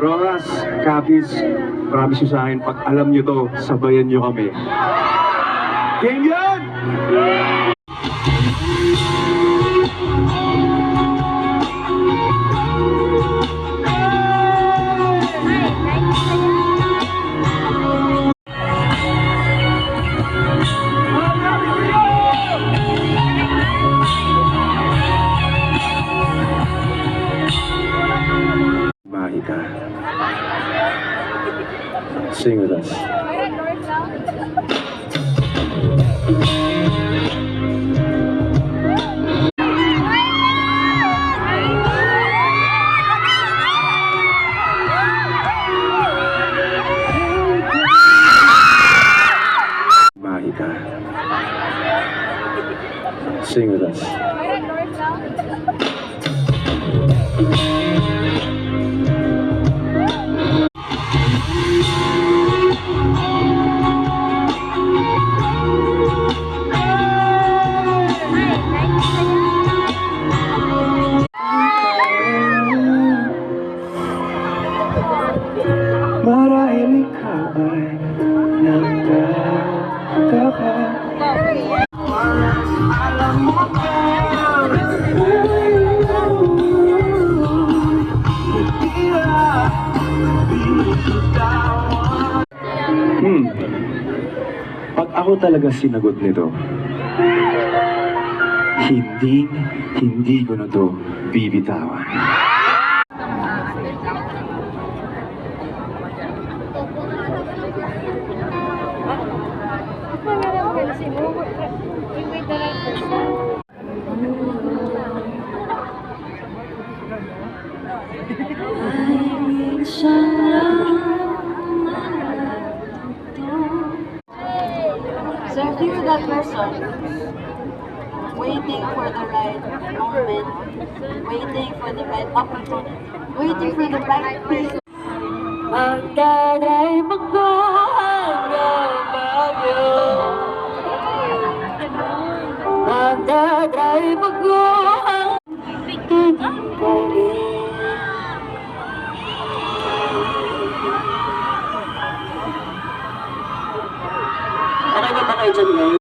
Roras, Capiz, promise nyo sa akin, pag alam nyo to, sabayan nyo kami. Game yan! Mahika. Sing with us. Mahika. Sing with us. Marahil ikaw ay nagtataka. Alam mo ba pag ako talaga sinagot nito, hindi ko na to bibitawan. So if you're that person, waiting for the right moment, waiting for the right opportunity, waiting for the right people, magdaray mo hanggang bagyo, magdaray mo hanggang bagyo. Okay na ba kayo dyan, guys?